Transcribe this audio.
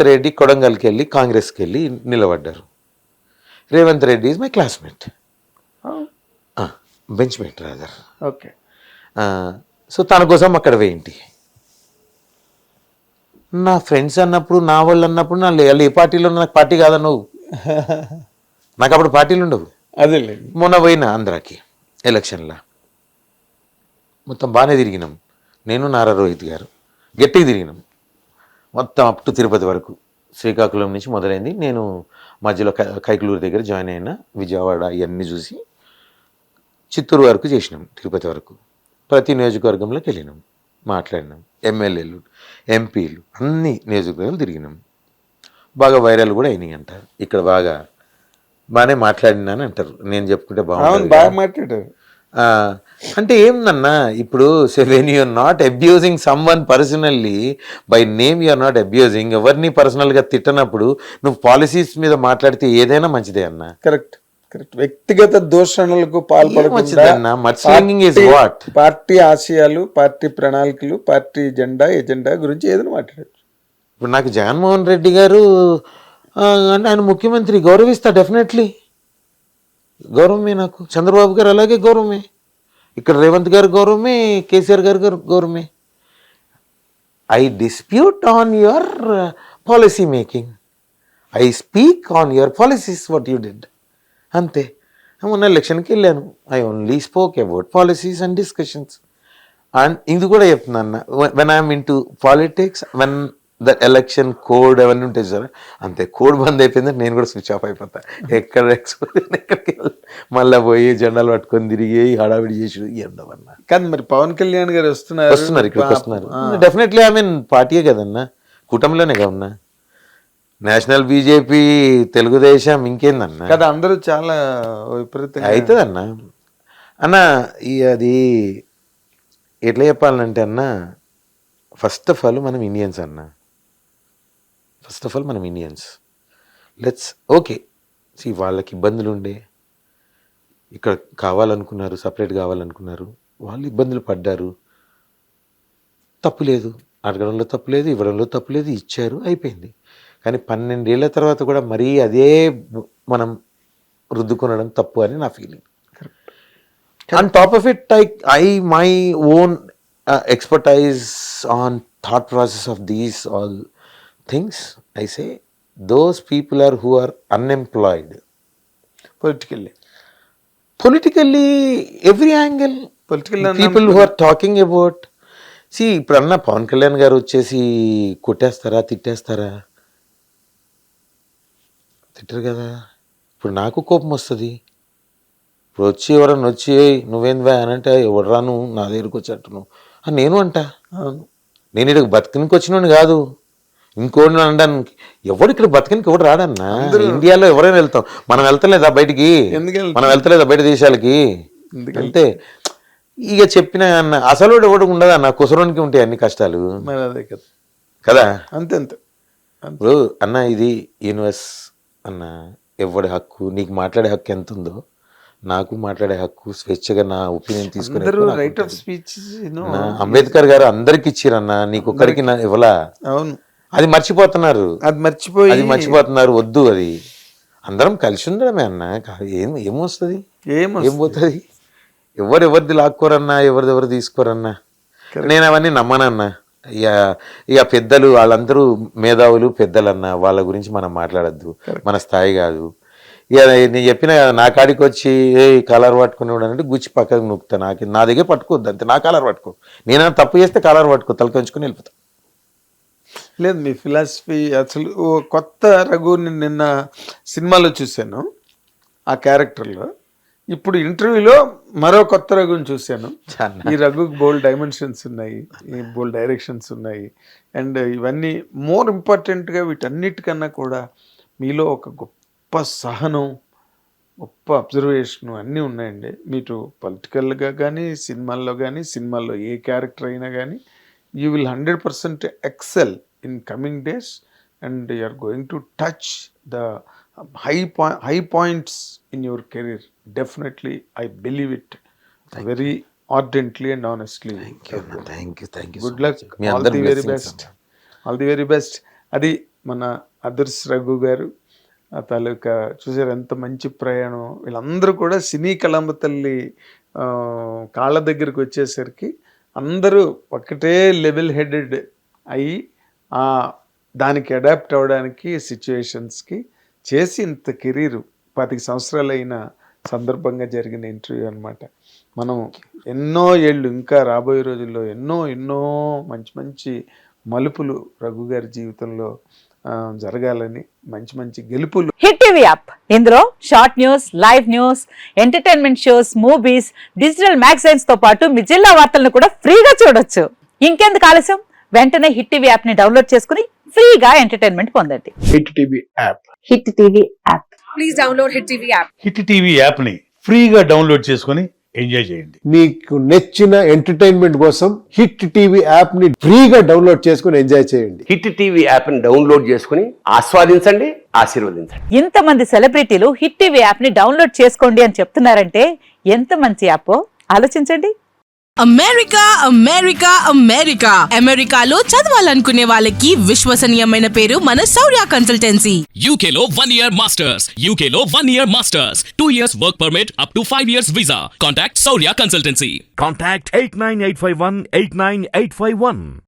రెడ్డి కొడంగల్కి వెళ్ళి కాంగ్రెస్కి వెళ్ళి నిలబడ్డారు. Revanth Reddy is my classmate, bench mate rather. Okay. So తన కోసం అక్కడ వేయింటి. నా ఫ్రెండ్స్ అన్నప్పుడు, నా వాళ్ళు అన్నప్పుడు నా వాళ్ళు ఏ పార్టీలో నాకు పార్టీ కాదన్నావు. నాకు అప్పుడు పార్టీలు ఉండవు. అదే మొన్న పోయినా ఆంధ్రాకి ఎలక్షన్లో మొత్తం బాగానే తిరిగినాం. నేను నారా రోహిత్ గారు గట్టిగా తిరిగినాం మొత్తం అప్ టు తిరుపతి వరకు. శ్రీకాకుళం నుంచి మొదలైంది. నేను మధ్యలో కైకలూరు దగ్గర జాయిన్ అయినా, విజయవాడ ఇవన్నీ చూసి చిత్తూరు వరకు చేసినాం, తిరుపతి వరకు. ప్రతి నియోజకవర్గంలోకి వెళ్ళినాం, మాట్లాడినాం. ఎమ్మెల్యేలు, ఎంపీలు అన్ని నియోజకవర్గాలు తిరిగినాం. బాగా వైరల్ కూడా అయినాయి అంటారు. ఇక్కడ బాగానే మాట్లాడినాని అంటారు. నేను చెప్పుకుంటే బాగుంటుంది. బాగా మాట్లాడారు. అంటే ఏందన్నా, ఇప్పుడు when you're not abusing some personally by name, you're not abusing. ఎవరిని పర్సనల్గా తిట్టనప్పుడు నువ్వు పాలసీస్ మీద మాట్లాడితే ఏదైనా మంచిదే అన్న. Correct correct. వ్యక్తిగత దూషణలకు పాల్పడకుండా పార్టీ ఆశయాలు, పార్టీ ప్రణాళికలు, పార్టీ ఎజెండా గురించి ఏదైనా మాట్లాడచ్చు. ఇప్పుడు నాకు జగన్మోహన్ రెడ్డి గారు అంటే ఆయన ముఖ్యమంత్రి, గౌరవిస్తా డెఫినెట్లీ, గౌరవమే. నాకు చంద్రబాబు గారు అలాగే గౌరవమే, ఇక్కడ రేవంత్ గారు గౌరవమే, కేసీఆర్ గారు గౌరవమే. I dispute on your policy making, I speak on your policies what you did, అంతే. మొన్న ఎలక్షన్కి వెళ్ళాను, I only spoke about policies and discussions. And ఇది కూడా చెప్తున్నాను, when I'm in to politics, when the election code అవన్నీ ఉంటాయి sir, అంతే. కోడ్ బంద్ అయిపోయిందంటే నేను కూడా స్విచ్ ఆఫ్ అయిపోతా. ఎక్కడికి మళ్ళీ పోయి జెండాలు పట్టుకొని తిరిగి హడావిడి చేసి ఎండవన్నా. కానీ మరి పవన్ కళ్యాణ్ గారు వస్తున్నారు, ఇక్కడికి వస్తున్నారు. డెఫినెట్లీ ఐ మీన్ పార్టీయే కదన్నా, కూటమిలోనే కదన్నా. నేషనల్ బీజేపీ, తెలుగుదేశం, ఇంకేందన్నా కదా, అందరూ చాలా విపరీతంగా అవుతుందన్నా. అన్న అది ఎట్లా చెప్పాలంటే అన్న, ఫస్ట్ ఆఫ్ ఆల్ మనం ఇండియన్స్ అన్న, ఫస్ట్ ఆఫ్ ఆల్ మనం ఇండియన్స్. లెట్స్ ఓకే సి, వాళ్ళకి ఇబ్బందులు ఉండే, ఇక్కడ కావాలనుకున్నారు, సపరేట్ కావాలనుకున్నారు, వాళ్ళు ఇబ్బందులు పడ్డారు, తప్పు లేదు, అడగడంలో తప్పు లేదు, ఇవ్వడంలో తప్పు లేదు, ఇచ్చారు, అయిపోయింది. కానీ 12 ఏళ్ల తర్వాత కూడా మరీ అదే మనం రుద్దుకొనడం తప్పు అని నా feeling. On top of it, I my own expertise on thought process of these all things, I say those people are who are unemployed politically every angle, people who are talking about. See, ఇప్పుడు అన్న పవన్ కళ్యాణ్ గారు వచ్చేసి కొట్టేస్తారా, తిట్టేస్తారా? తిట్టరు కదా. ఇప్పుడు నాకు కోపం వస్తుంది. ఇప్పుడు వచ్చి ఎవరన్నా వచ్చి నువ్వేందా అని అంటే, ఎవరు రాను నా దగ్గరికి వచ్చేట్టు నువ్వు అని నేను అంటా. నేను ఇక్కడ బతికినికి వచ్చినోని కాదు, ఇంకోటి అనడానికి. ఎవడు ఇక్కడ బతికినికి ఎవడు రాడన్నా. ఇండియాలో ఎవరైనా వెళ్తాం, మనం వెళ్తలేదా బయటికి? మనం వెళ్తలేదా బయట దేశాలకి? అంతే. ఇక చెప్పిన అన్న అసలు ఎవడు ఉండదు అన్న, కుసరోనికి ఉంటాయి అన్ని కష్టాలు కదా. అంతే అంతే. ఇప్పుడు అన్న ఇది యూనివర్స్ అన్న, ఎవడి హక్కు, నీకు మాట్లాడే హక్కు ఎంత ఉందో నాకు మాట్లాడే హక్కు, స్వేచ్ఛగా నా ఒపీనియన్ తీసుకునే రైట్ ఆఫ్ స్పీచ్ అంబేద్కర్ గారు అందరికి ఇచ్చిరన్నా, నీకు ఒక్కరికి ఇవ్వలా. అవును, అది మర్చిపోతున్నారు, అది మర్చిపోతున్నారు. వద్దు, అది అందరం కలిసి ఉండడమే అన్న. ఏమొస్తుంది, ఏం పోతుంది? ఎవరిది లాక్కోరన్నా, ఎవరిదెవరు తీసుకోరన్నా. నేను అవన్నీ నమ్మనన్నా. ఇక పెద్దలు వాళ్ళందరూ మేధావులు, పెద్దలన్నా, వాళ్ళ గురించి మనం మాట్లాడద్దు, మన స్థాయి కాదు. ఇక నేను చెప్పిన నా కాడికి వచ్చి కాలర్ పట్టుకునేవాడు అంటే గుచ్చి పక్కకు నొక్కుతా. నా దగ్గర పట్టుకోవద్దు, అంతే. నా కాలర్ పట్టుకో, నేను తప్పు చేస్తే కాలర్ పట్టుకో, తలకొంచుకొని వెళ్ళిపోతా. లేదు, మీ ఫిలాసఫీ అసలు. కొత్త రఘుని నిన్న సినిమాలో చూశాను, ఆ క్యారెక్టర్లో. ఇప్పుడు ఇంటర్వ్యూలో మరో కొత్త రఘుని చూశాను. ఈ రఘుకి బోల్డ్ డైమెన్షన్స్ ఉన్నాయి, బోల్డ్ డైరెక్షన్స్ ఉన్నాయి. అండ్ ఇవన్నీ మోర్ ఇంపార్టెంట్గా వీటన్నిటికన్నా కూడా మీలో ఒక గొప్ప సహనం, గొప్ప అబ్జర్వేషన్ అన్నీ ఉన్నాయండి. మీరు పొలిటికల్గా కానీ, సినిమాల్లో కానీ, సినిమాల్లో ఏ క్యారెక్టర్ అయినా కానీ, you will 100% excel in coming days. And you are going to touch the high points in your career. Definitely, I believe it very ardently and honestly. Thank you. Good luck. All the very best. అది మన others Raghu గారు, ఆ తాలూకా చూసారు ఎంత మంచి ప్రయాణం. వీళ్ళందరూ కూడా సినీ కళంబ తల్లి కాళ్ళ దగ్గరికి వచ్చేసరికి అందరూ ఒకటే లెవెల్ హెడెడ్ అయ్యి దానికి అడాప్ట్ అవ్వడానికి సిచ్యువేషన్స్కి చేసి ఇంత కెరీరు 25 సంవత్సరాలైన సందర్భంగా జరిగిన ఇంటర్వ్యూ అనమాట. మనం ఎన్నో ఏళ్ళు ఇంకా రాబోయే రోజుల్లో ఎన్నో మంచి మంచి మలుపులు రఘు గారి జీవితంలో జరగాలని, మంచి గెలుపులు. హిట్ టీవీ యాప్, ఇందులో short news, live news, entertainment shows, movies, digital magazines తో పాటు మీ జిల్లా వార్తలను కూడా ఫ్రీగా చూడొచ్చు. ఇంకెందుకు ఆలస్యం, వెంటనే హిట్ టీవీ యాప్ ని డౌన్లోడ్ చేసుకుని ఫ్రీగా ఎంటర్టైన్మెంట్ పొందండి. Hit TV app. Hit TV app. Please download hit TV app. Hit TV యాప్ని ఫ్రీగా డౌన్లోడ్ చేసుకొని ఎంజాయ్ చేయండి. మీకు నచ్చిన ఎంటర్టైన్మెంట్ కోసం హిట్ టీవీ యాప్ ని ఫ్రీగా డౌన్లోడ్ చేసుకుని ఎంజాయ్ చేయండి. హిట్ టీవీ యాప్ని డౌన్లోడ్ చేసుకుని ఆస్వాదించండి, ఆశీర్వదించండి. ఇంతమంది సెలబ్రిటీలు హిట్ టీవీ యాప్ ని డౌన్లోడ్ చేసుకోండి అని చెప్తున్నారంటే ఎంత మంచి యాప్ ఆలోచించండి. అమెరికాలో చదవాలనుకునే వాళ్ళకి విశ్వసనీయమైన పేరు మన శౌర్య కన్సల్టెన్సీ. UK లో 1 year masters, UK లో 1 year masters, 2 years work permit up to 5 years visa. Contact Saurya Consultancy. Contact 89851 89851.